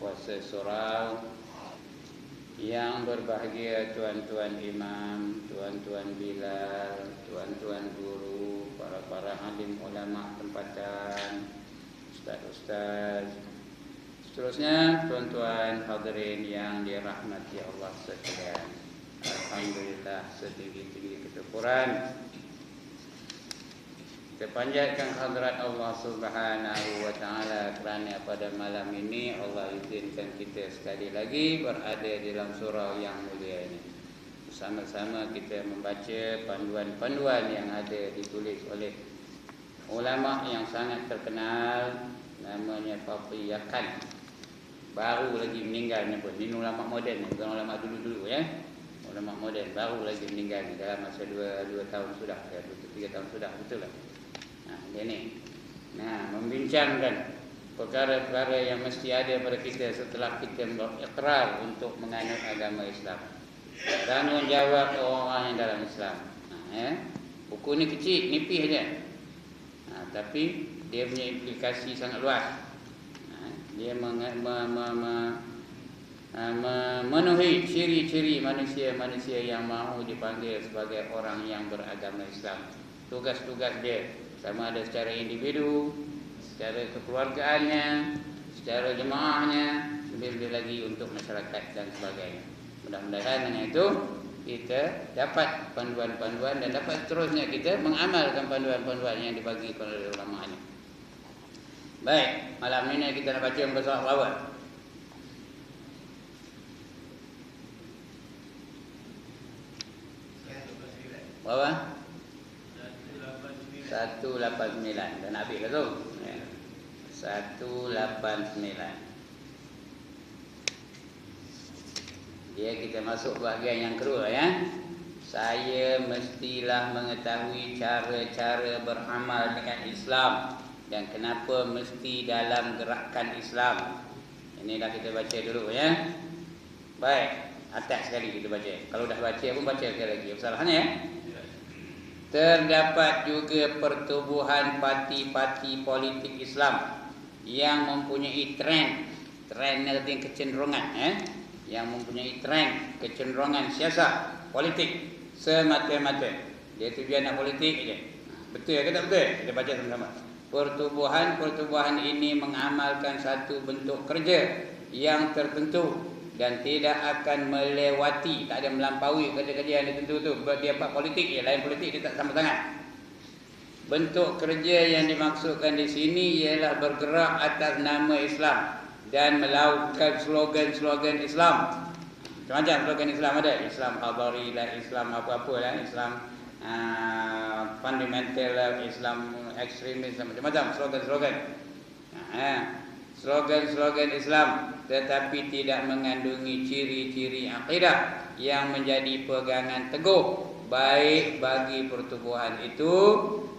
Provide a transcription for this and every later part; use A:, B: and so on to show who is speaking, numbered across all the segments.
A: puasa surau. Yang berbahagia tuan-tuan imam, tuan-tuan bilal, tuan-tuan guru, para alim ulama tempatan, ustaz-ustaz, seterusnya tuan-tuan hadirin yang dirahmati Allah sekalian. Alhamdulillah setinggi-tinggi kesyukuran kita panjatkan hadrat Allah Subhanahu wa taala kerana pada malam ini Allah izinkan kita sekali lagi berada di dalam surau yang mulia ini. Bersama-sama kita membaca panduan-panduan yang ada ditulis oleh ulama yang sangat terkenal, namanya Fathi Yakan. Baru lagi meninggal ni pun. Ini ulama moden ni, bukan ulama dulu-dulu ya. Ulama moden baru lagi meninggal ni dalam masa 2 tahun sudah, 3 tahun sudah, betul lah. Ini. Membincangkan perkara-perkara yang mesti ada pada kita setelah kita berikrar untuk menganut agama Islam. Tanggungjawab orang yang dalam Islam. Buku ni kecil, nipis saja. Tapi dia punya implikasi sangat luas. Dia memenuhi ciri-ciri manusia-manusia yang mahu dipanggil sebagai orang yang beragama Islam. Tugas-tugas dia sama ada secara individu, secara kekeluargaannya, secara jemaahnya, lebih-lebih lagi untuk masyarakat dan sebagainya. Mudah-mudahan dengan itu kita dapat panduan-panduan dan dapat seterusnya kita mengamalkan panduan-panduan yang dibagi oleh ulama ini. Baik, malam ini kita nak baca muka surat berapa? Berapa? 189. Dah nak habis ke tu? 189. Dia kita masuk bahagian yang kedua ya. Saya mestilah mengetahui cara-cara beramal dengan Islam dan kenapa mesti dalam gerakan Islam. Ini dah kita baca dulu ya. Baik, atas sekali kita baca. Kalau dah baca pun baca sekali lagi. Kesalahannya ya. Terdapat juga pertubuhan parti-parti politik Islam yang mempunyai trend artinya kecenderungan yang mempunyai trend kecenderungan siasat politik semata-mata. Dia tujuan nak politik je. Betul ke tak betul? Kita baca sama-sama. Pertubuhan ini mengamalkan satu bentuk kerja yang tertentu dan tidak akan melewati, tak ada melampaui kerja-kerja yang ditentu tu. Dia buat politik je, lain politik dia tak sama tangan. Bentuk kerja yang dimaksudkan di sini ialah bergerak atas nama Islam dan melakukan slogan-slogan Islam. Macam-macam slogan Islam ada. Islam hadari lah, Islam apa-apa lah, Islam fundamental lah, Islam ekstremis, macam-macam slogan-slogan. Slogan-slogan Islam tetapi tidak mengandungi ciri-ciri akidah yang menjadi pegangan teguh baik bagi pertubuhan itu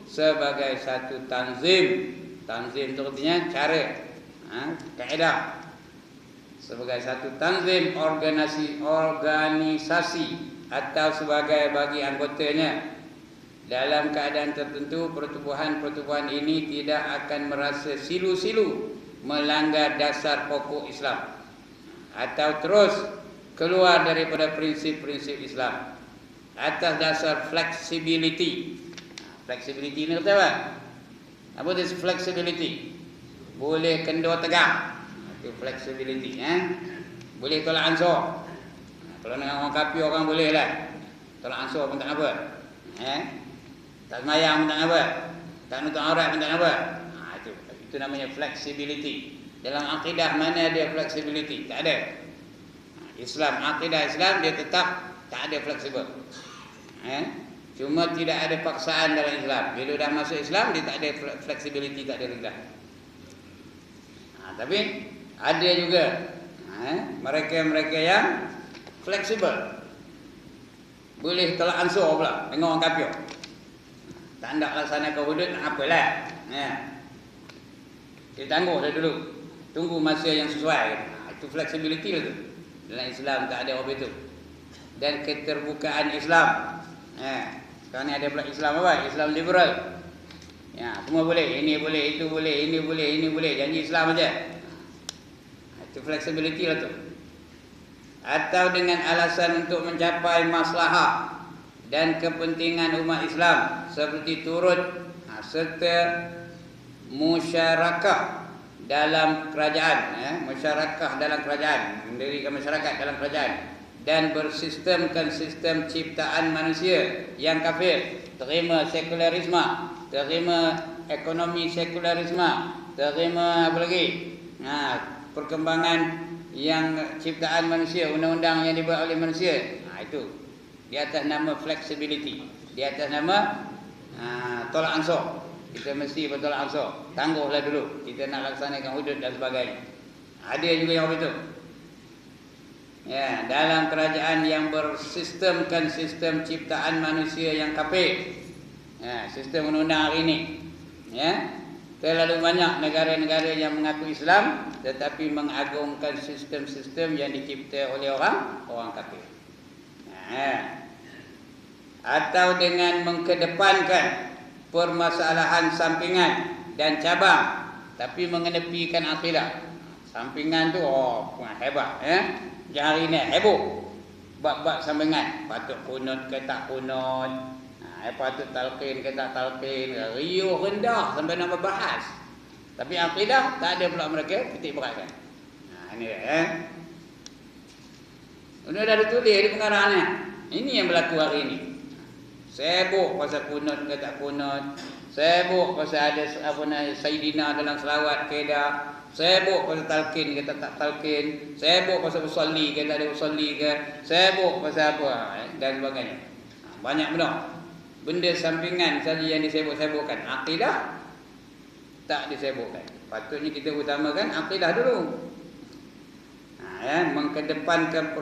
A: sebagai satu tanzim. Tanzim itu artinya cara, kaedah. Sebagai satu tanzim organisasi atau sebagai bagi anggotanya. Dalam keadaan tertentu pertubuhan-pertubuhan ini tidak akan merasa silu-silu melanggar dasar pokok Islam atau terus keluar daripada prinsip-prinsip Islam atas dasar flexibility. Flexibility ni kata apa? Apa itu flexibility? Boleh kendor tegak. Itu flexibility. Boleh tolak ansur. Kalau dengan orang kafir orang boleh lah. Tolak ansur pun tak apa. Tak semayang pun tak apa. Tak nutup aurat pun tak apa. Itu namanya flexibility. Dalam akidah mana ada flexibility? Tak ada. Islam, akidah Islam dia tetap tak ada fleksibel. Cuma tidak ada paksaan dalam Islam. Bila dah masuk Islam dia tak ada flexibility, tak ada regah. Tapi ada juga mereka-mereka yang fleksibel. Boleh tolak ansur pula dengan orang kafir. Tak nak laksanakan hudud, apalah. Dia tangguh dah dulu. Tunggu masa yang sesuai. Itu flexibility tu. Dalam Islam tak ada apa itu. Dan keterbukaan Islam. Sekarang ni ada pula Islam apa? Islam liberal. Semua boleh. Ini boleh, itu boleh, ini boleh, ini boleh. Janji Islam aja. Itu flexibility lah tu. Atau dengan alasan untuk mencapai maslahah dan kepentingan umat Islam seperti turut serta musyarakah dalam kerajaan, musyarakah dalam kerajaan, mendirikan masyarakat dalam kerajaan dan bersistemkan sistem ciptaan manusia yang kafir, terima sekularisme, terima ekonomi sekularisme, terima apa lagi? Perkembangan yang ciptaan manusia, undang-undang yang dibuat oleh manusia. Itu di atas nama flexibility, di atas nama tolak ansur. Kita mesti bertolak ansur. Tangguhlah dulu, kita nak laksanakan hudud dan sebagainya. Ada juga yang begitu. Ya, dalam kerajaan yang bersistemkan sistem ciptaan manusia yang kafir. Ya, sistem undang-undang hari ini. Ya. Terlalu banyak negara-negara yang mengaku Islam tetapi mengagungkan sistem-sistem yang dicipta oleh orang kafir. Atau dengan mengkedepankan permasalahan sampingan dan cabang tapi mengenepikan akidah. Sampingan tu hebat, Hari ni heboh bab-bab sampingan, patut kunut ke tak kunut, patut talqin ke tak talqin, riuh rendah sampai nak berbahas. Tapi akidah tak ada pula mereka titik beratkan. Ini dia. Ini dah ditulis di pengarahannya. Ini yang berlaku hari ini. Sibuk pasal kunut ke tak kunut, sibuk pasal ada Sayyidina dalam selawat ke tak, sibuk pasal talqin ke tak talqin, sibuk pasal usolli ke tak ada usolli ke, sibuk pasal apa dan sebagainya. Banyak benar. Benda sampingan saja yang disebut-sebutkan. Akidah tak disebutkan. Patutnya kita utamakan akidah dulu. Mengkedepankan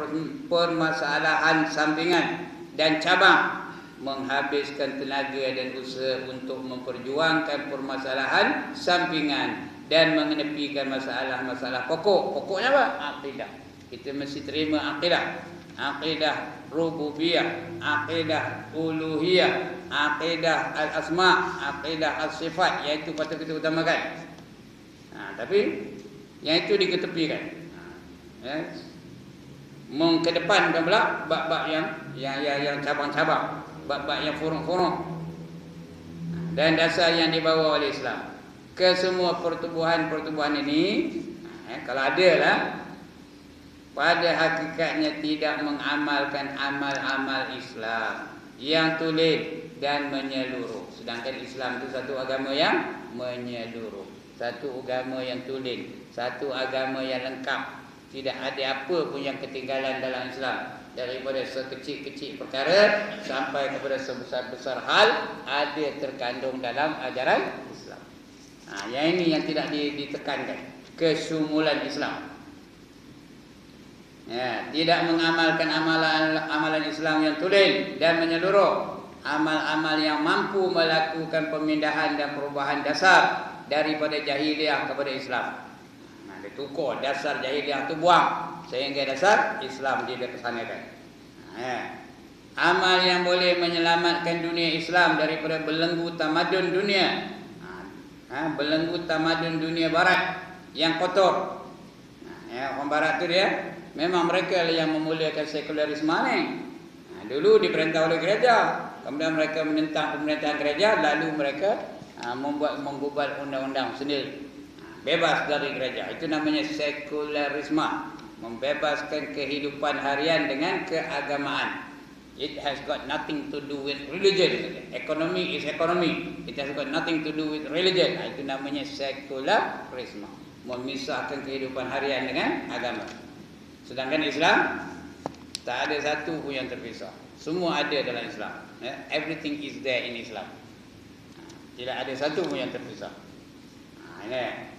A: permasalahan sampingan dan cabang, menghabiskan tenaga dan usaha untuk memperjuangkan permasalahan sampingan dan mengenepikan masalah-masalah pokok. Pokoknya apa? Akidah. Kita mesti terima akidah. Akidah rububiyah, akidah uluhiyah, akidah al-asma, akidah al-sifat, iaitu patut kita utamakan. Tapi yang itu diketepikan. Mengkedepankan pula bab-bab yang cabang-cabang, bab-bab yang furung-furung. Dan dasar yang dibawa oleh Islam. Kesemua pertubuhan-pertubuhan ini, kalau ada lah, pada hakikatnya tidak mengamalkan amal-amal Islam yang tulen dan menyeluruh. Sedangkan Islam itu satu agama yang menyeluruh, satu agama yang tulen, satu agama yang lengkap. Tidak ada apa pun yang ketinggalan dalam Islam. Daripada sekecil-kecil perkara sampai kepada sebesar-besar hal ada terkandung dalam ajaran Islam. Yang ini yang tidak ditekankan, kesumulan Islam. Tidak mengamalkan amalan Islam yang tulen dan menyeluruh, amal-amal yang mampu melakukan pemindahan dan perubahan dasar daripada jahiliyah kepada Islam. Dia tukar dasar jahiliyah tu buang sehingga dasar Islam dia kesanakan. Amal yang boleh menyelamatkan dunia Islam daripada belenggu tamadun dunia, belenggu tamadun dunia barat yang kotor. Orang barat tu dia memang mereka yang memulakan sekularisme ni. Dulu diperintah oleh gereja, kemudian mereka menentang pemerintahan gereja, lalu mereka membuat undang-undang sendiri. Bebas dari gereja. Itu namanya sekularisme. Membebaskan kehidupan harian dengan keagamaan. It has got nothing to do with religion. Economy is economy. It has got nothing to do with religion. Itu namanya sekularisme. Memisahkan kehidupan harian dengan agama. Sedangkan Islam tak ada satu pun yang terpisah. Semua ada dalam Islam. Everything is there in Islam. Tidak ada satu pun yang terpisah. Ini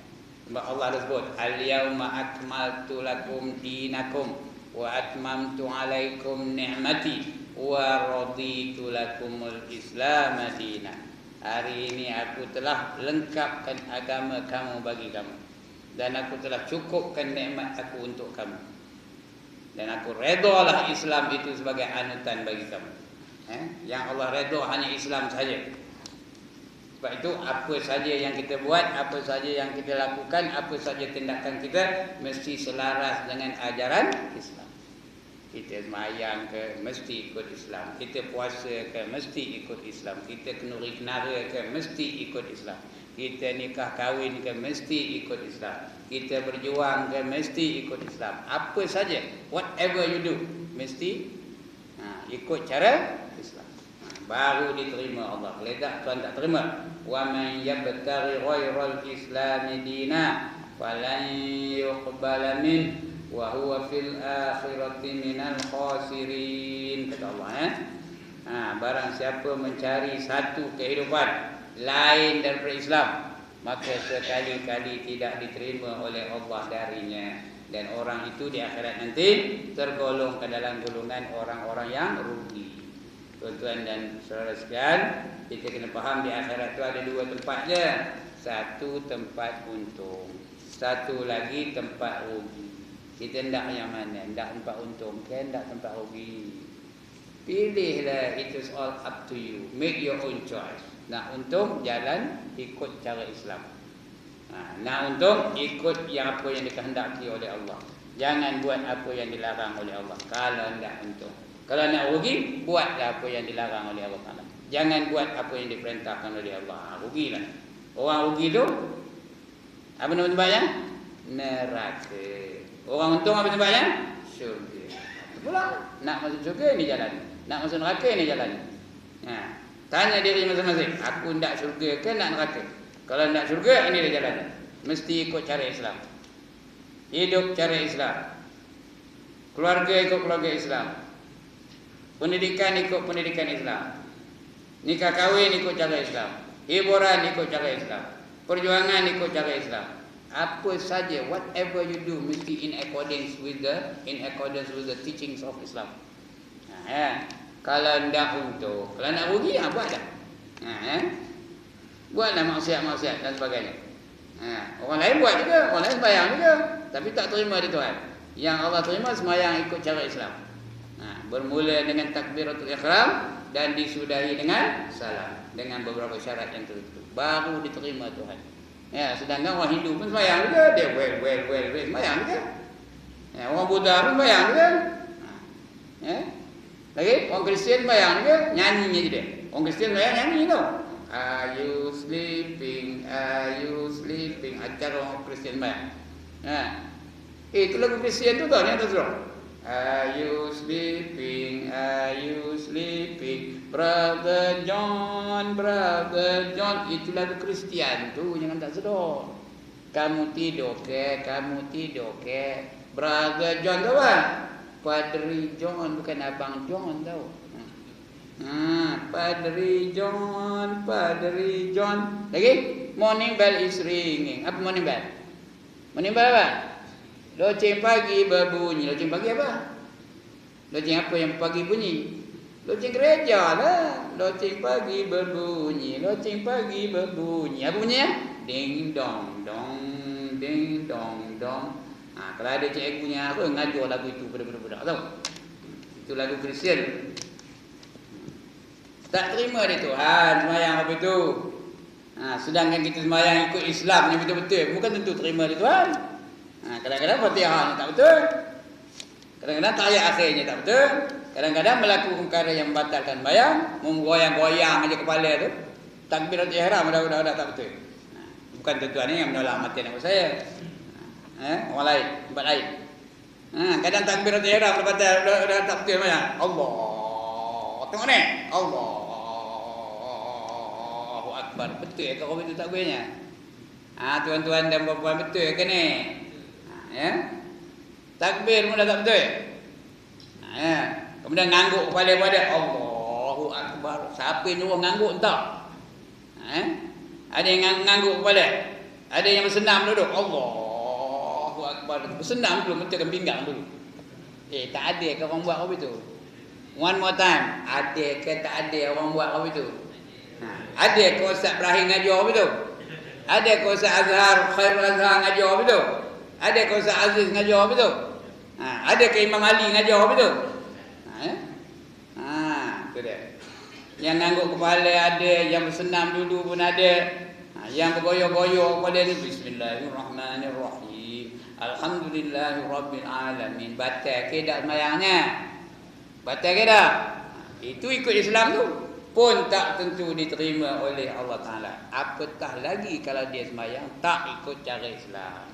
A: sebab Allah dah sebut, al-yawma akmaltu lakum dinakum wa atmamtu alaikum ni'mati wa raditu lakumul Islam dinan. Hari ini aku telah lengkapkan agama kamu bagi kamu, dan aku telah cukupkan nikmat aku untuk kamu, dan aku redalah Islam itu sebagai anutan bagi kamu. Yang Allah reda hanya Islam saja. Sebab itu apa saja yang kita buat, apa saja yang kita lakukan, apa saja tindakan kita mesti selaras dengan ajaran Islam. Kita sembahyang ke mesti ikut Islam, kita puasa ke mesti ikut Islam, kita kenuri kenara ke mesti ikut Islam, kita nikah kahwin ke mesti ikut Islam, kita berjuang ke mesti ikut Islam. Apa saja, whatever you do mesti ikut cara Islam, baru diterima Allah. Kalau tak, Tuhan tak terima. Wa man yabtaghi ghairal islami dina falan yuqbala min wa huwa fil akhirati minal khasirin, kata Allah. Barang siapa mencari satu kehidupan lain daripada Islam, maka sekali-kali tidak diterima oleh Allah darinya, dan orang itu di akhirat nanti tergolong ke dalam golongan orang-orang yang rugi. Tuan-tuan dan saudara sekalian, kita kena faham di akhirat itu ada dua tempat je. Satu tempat untung, satu lagi tempat rugi. Kita hendak yang mana? Hendak tempat untung ke hendak tempat rugi? Pilihlah, it is all up to you. Make your own choice. Nak untung, jalan ikut cara Islam. Nak untung, ikut yang apa yang dikehendaki oleh Allah. Jangan buat apa yang dilarang oleh Allah kalau hendak untung. Kalau nak rugi, buatlah apa yang dilarang oleh Allah. Jangan buat apa yang diperintahkan oleh Allah. Rugilah. Orang rugi tu, apa nama tempatnya? Neraka. Orang untung apa tempatnya? Syurga. Pula nak masuk syurga ni jalan, nak masuk neraka ni jalan. Tanya diri masing-masing, aku nak syurga ke nak neraka? Kalau nak syurga, ini dia jalan. Mesti ikut cara Islam, hidup cara Islam, keluarga ikut keluarga Islam, pendidikan ikut pendidikan Islam, nikah kahwin ikut cara Islam, hiburan ikut cara Islam, perjuangan ikut cara Islam. Apa saja, whatever you do mesti in accordance with the teachings of Islam. Kalau tidak untung, kalau nak rugi, buatlah. Buatlah maksiat-maksiat dan sebagainya. Orang lain buat juga, orang lain sembahyang juga, tapi tak terima di Tuhan. Yang Allah terima sembahyang ikut cara Islam. Bermula dengan takbiratul ihram dan disudahi dengan salam, dengan beberapa syarat yang tertentu, baru diterima Tuhan. Sedangkan orang Hindu pun sembahyang juga, dia well sembahyang juga. Orang Buddha pun sembahyang juga. Lagi orang Kristian sembahyang juga, nyanyi je dia. Orang Kristian sembahyang nyanyi tu. Are you sleeping? Are you sleeping? Acara orang Kristian sembahyang. Itu lagu Kristian tu tau, ni atas surah. Are you sleeping? Are you sleeping? Brother John, Brother John. Itu lagu Kristian tu, jangan tak sedar. Kamu tidur ke? Kamu tidur ke? Brother John tahu kan? Padri John, bukan Abang John tahu. Padri John, Padri John. Lagi? Morning bell is ringing. Apa morning bell? Morning bell apa? Loceng pagi berbunyi. Loceng pagi apa? Loceng apa yang pagi bunyi? Loceng gereja lah. Loceng pagi berbunyi. Loceng pagi berbunyi. Apa bunyinya? Ding dong dong, ding dong dong. Kalau ada cikgunya apa ngajar lagu itu pada budak-budak tahu? Itu lagu Kristian. Tak terima dia Tuhan sembahyang apa itu. Sedangkan kita sembahyang ikut Islam ni betul-betul, bukan tentu terima dia Tuhan. Kadang-kadang Fatihah ni tak betul, kadang-kadang tayat akhirnya tak betul, kadang-kadang melakukan perkara yang membatalkan sembahyang, menggoyang-goyang aja kepala tu, takbiratul ihram dah tak betul. Bukan tuan ni yang menolak mati anak saya. Orang lain, tempat lain. Kadang takbiratul ihram dah tak betul sembahyang. Allah, tengok ni, Allahu Akbar. Betul ke orang itu takbirnya? Tuan-tuan dan puan-puan, betul ke ni? Takbir pun dah tak betul. Kemudian ngangguk kepala pada Allahu Akbar. Siapa yang nyuruh ngangguk entah. Ada yang ngangguk kepala, ada yang bersenam duduk. Allahu Akbar. Bersenam dulu, mentulkan pinggang dulu. Tak ada ke orang buat apa itu? One more time. Ada ke tak ada orang buat apa itu? Ada ke Ustaz Ibrahim ngajar apa itu? Ada ke Ustaz Azhar, Khairul Azhar ngajar apa itu? Ada ke Ustaz Aziz ngajar apa itu? Ada ke Imam Ali ngajar apa itu? Itu dia. Yang ngangguk kepala ada, yang bersenam dulu pun ada. Yang bergoyok-goyok pada ni bismillahirrahmanirrahim. Alhamdulillahirabbil alamin. Batal ke dak sembahyangnya? Batal ke dak? Itu ikut Islam tu pun tak tentu diterima oleh Allah Taala. Apatah lagi kalau dia sembahyang tak ikut cara Islam.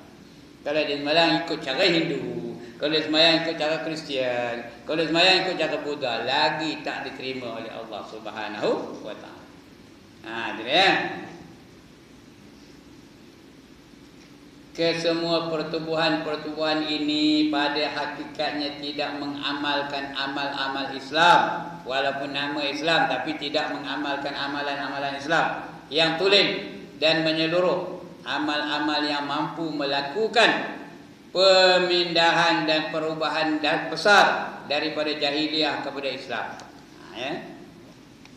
A: Kalau dia sembahyang ikut cara Hindu, kalau dia sembahyang ikut cara Kristian, kalau dia sembahyang ikut cara Buddha, lagi tak diterima oleh Allah Subhanahu wa taala. Dia. Kesemua pertubuhan-pertubuhan ini pada hakikatnya tidak mengamalkan amal-amal Islam, walaupun nama Islam tapi tidak mengamalkan amalan-amalan Islam yang tulen dan menyeluruh, amal-amal yang mampu melakukan pemindahan dan perubahan besar daripada jahiliyah kepada Islam.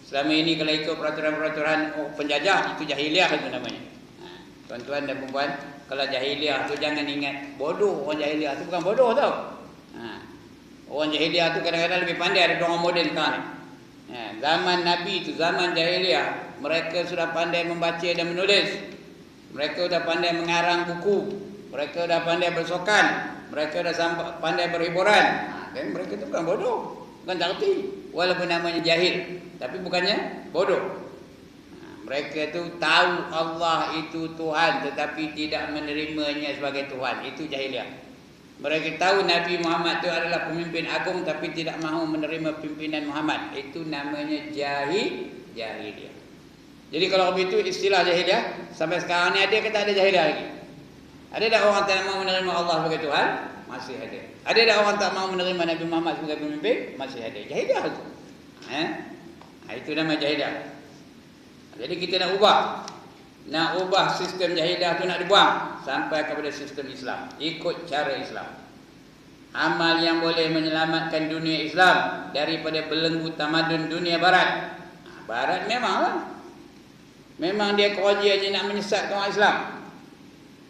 A: Selama ini kalau ikut peraturan-peraturan penjajah, itu jahiliyah itu namanya. Tuan-tuan dan puan, kalau jahiliyah tu jangan ingat bodoh. Orang jahiliyah tu bukan bodoh tau. Orang jahiliyah tu kadang-kadang lebih pandai daripada orang moden sekarang. Zaman Nabi tu, zaman jahiliyah, mereka sudah pandai membaca dan menulis. Mereka sudah pandai mengarang buku. Mereka sudah pandai bersokan. Mereka sudah pandai berhiburan. Dan mereka tu bukan bodoh, bukan tak erti. Walaupun namanya jahil, tapi bukannya bodoh. Mereka tu tahu Allah itu Tuhan tetapi tidak menerimanya sebagai Tuhan. Itu jahiliyah. Mereka tahu Nabi Muhammad itu adalah pemimpin agung tapi tidak mahu menerima pimpinan Muhammad. Itu namanya jahiliyah. Jadi kalau begitu istilah jahiliyah sampai sekarang ni ada ke tak ada jahiliyah lagi? Ada tak orang tak mahu menerima Allah sebagai Tuhan? Masih ada. Ada tak orang tak mahu menerima Nabi Muhammad sebagai pemimpin? Masih ada. Jahiliyah itu. Itu nama jahiliyah. Jadi kita nak ubah sistem jahiliyah tu, nak dibuang sampai kepada sistem Islam, ikut cara Islam. Amal yang boleh menyelamatkan dunia Islam daripada belenggu tamadun dunia barat. Barat memang dia kerja je nak menyesatkan orang Islam,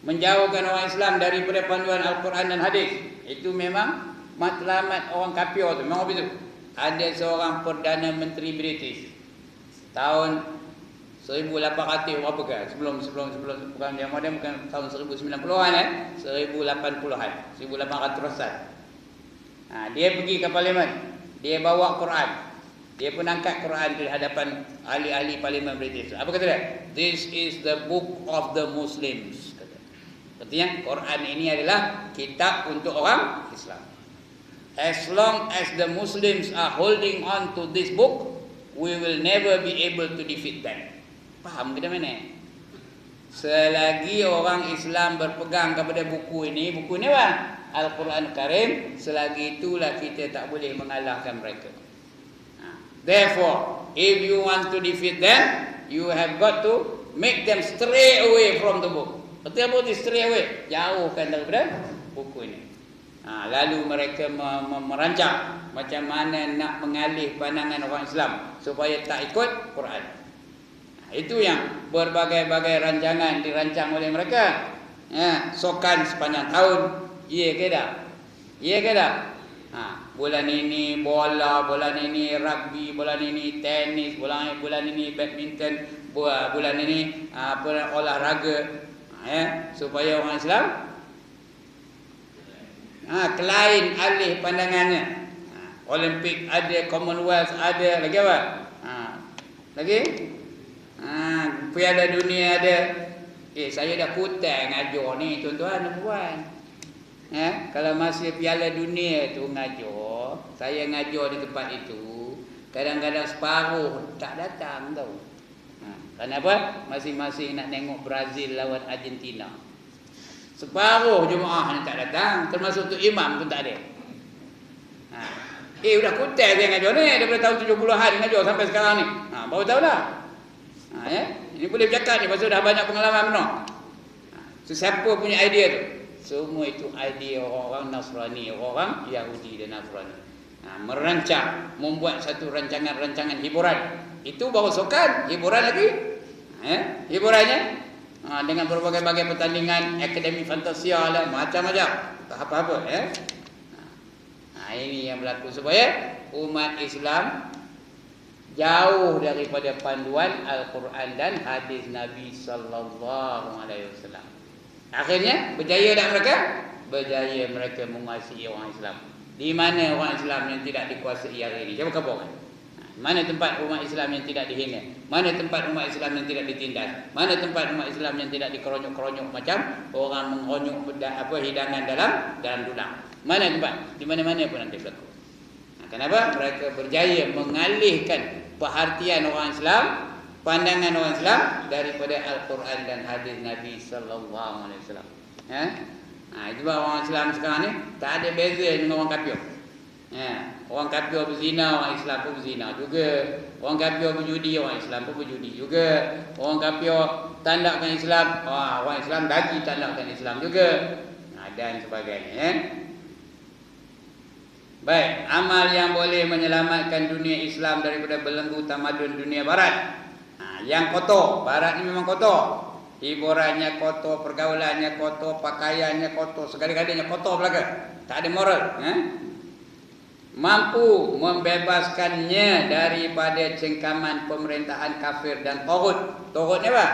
A: menjauhkan orang Islam daripada panduan Al-Quran dan hadis. Itu memang matlamat orang kafir tu. Memang begitu. Ada seorang Perdana Menteri British tahun 1800 berapa kan? Sebelum bukan yang moden, bukan tahun 1090-an 1080-an, 1800-an. Dia pergi ke parlimen. Dia bawa Quran. Dia pun angkat Quran di hadapan ahli-ahli parlimen British. Apa kata dia? This is the book of the Muslims, kata. Artinya Quran ini adalah kitab untuk orang Islam. As long as the Muslims are holding on to this book, we will never be able to defeat them. Faham kita mana? Selagi orang Islam berpegang kepada buku ini apa? Al-Quran Karim, selagi itulah kita tak boleh mengalahkan mereka. Therefore, if you want to defeat them, you have got to make them stray away from the book. Betul apa itu stray away? Jauhkan daripada buku ini. Lalu mereka merancang macam mana nak mengalih pandangan orang Islam supaya tak ikut Quran. Itu yang berbagai-bagai rancangan dirancang oleh mereka. Sokan sepanjang tahun. Iya ke tak? Iya ke tak? Bulan ini bola, bulan ini rugby, bulan ini tenis, bulan ini badminton, bulan ini olahraga. Supaya orang Islam kelain alih pandangannya. Olimpik ada, Commonwealth ada, lagi apa? Lagi? Piala dunia ada. Saya dah kutai ngajar ni tuan-tuan dan puan. Kalau masih piala dunia tu ngajar, saya ngajar di tempat itu, kadang-kadang separuh tak datang tau. Kenapa? Masing-masing nak tengok Brazil lawan Argentina. Separuh jemaah ni tak datang, termasuk tu imam pun tak ada. Udah kutai saya ngajar ni daripada tahun 70-an ngajar sampai sekarang ni. Baru tahu lah. Ini boleh bercakap ni pasal dah banyak pengalaman benar. Siapa punya idea tu? Semua itu idea orang Nasrani, orang Yahudi dan Nasrani. Merancang, membuat satu rancangan-rancangan hiburan. Itu baru sokan, hiburan lagi. Hiburannya dengan berbagai-bagai pertandingan, akademi fantasia lah, macam-macam. Tak apa-apa. Ini yang berlaku supaya umat Islam jauh daripada panduan Al-Quran dan hadis Nabi sallallahu alaihi wasallam. Akhirnya berjaya tak mereka? Berjaya mereka menguasai orang Islam. Di mana orang Islam yang tidak dikuasai hari ini? Siapa kabarkan? Mana tempat umat Islam yang tidak dihina? Mana tempat umat Islam yang tidak ditindas? Mana tempat umat Islam yang tidak dikeronyok-keronyok macam orang mengeronyok hidangan dalam dulang? Mana tempat? Di mana-mana pun nanti berlaku. Kenapa? Mereka berjaya mengalihkan perhatian orang Islam, pandangan orang Islam daripada Al-Quran dan hadis Nabi sallallahu alaihi wasallam. Itu orang Islam sekarang ni tak ada beza dengan orang kafir. Orang kafir berzina, orang Islam pun berzina juga. Orang kafir berjudi, orang Islam pun berjudi juga. Orang kafir tandakkan Islam, orang Islam lagi tandakkan Islam juga. Dan sebagainya. Baik, amal yang boleh menyelamatkan dunia Islam daripada belenggu tamadun dunia barat. Yang kotor, barat ni memang kotor. Hiburannya kotor, pergaulannya kotor, pakaiannya kotor, segala-galanya kotor belaka. Tak ada moral. Mampu membebaskannya daripada cengkaman pemerintahan kafir dan taghut. Taghut ni apa?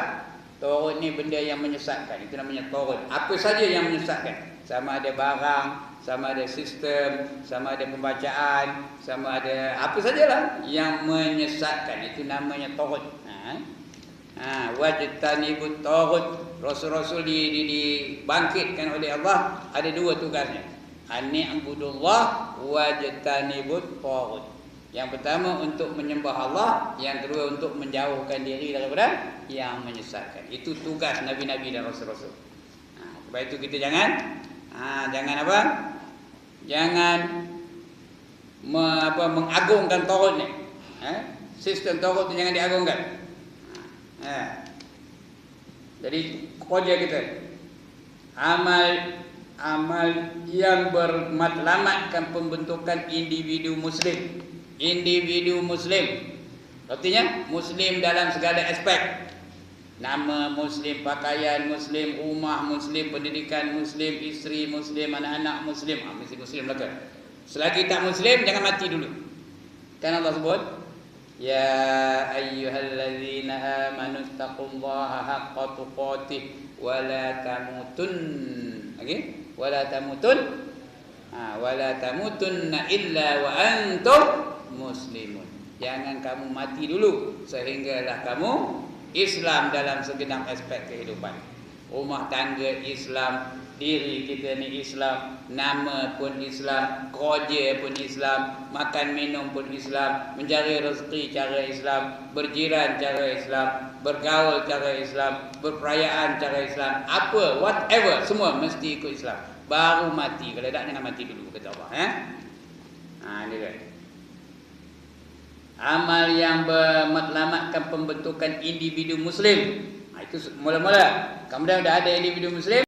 A: Taghut ni benda yang menyesatkan. Itu namanya taghut. Apa saja yang menyesatkan. Sama ada barang, sama ada sistem, sama ada pembacaan, sama ada apa sajalah yang menyesatkan. Itu namanya taghut. Wajtanibut taghut. Rasul-rasul dibangkitkan oleh Allah ada dua tugasnya. Ani'budullah wajtanibut taghut. Yang pertama untuk menyembah Allah, yang kedua untuk menjauhkan diri daripada yang menyesatkan. Itu tugas nabi-nabi dan rasul-rasul. Sebab itu kita jangan apa? Jangan mengagungkan taghut ni. Sistem taghut tu jangan diagungkan. Jadi kerja kita amal yang bermatlamatkan pembentukan individu muslim. Individu muslim artinya muslim dalam segala aspek. Nama muslim, pakaian muslim, rumah muslim, pendidikan muslim, isteri muslim, anak-anak muslim. Mesti muslim lah kan. Selagi tak muslim jangan mati dulu. Kan Allah sebut, ya ayyuhallazina amanu taqullaha haqqa tuqatih wa la tamutun. Okey? Wa la tamutunna illa wa antum muslimun. Jangan kamu mati dulu sehinggalah kamu Islam dalam segenap aspek kehidupan. Rumah tangga Islam, diri kita ni Islam, nama pun Islam, kerja pun Islam, makan minum pun Islam, mencari rezeki cara Islam, berjiran cara Islam, bergaul cara Islam, berperayaan cara Islam, apa, whatever, semua mesti ikut Islam. Baru mati. Kalau tak jangan mati dulu kata Allah. Ini kan. Amal yang menyelamatkan pembentukan individu muslim. Itu mula-mula. Kemudian dah ada individu muslim.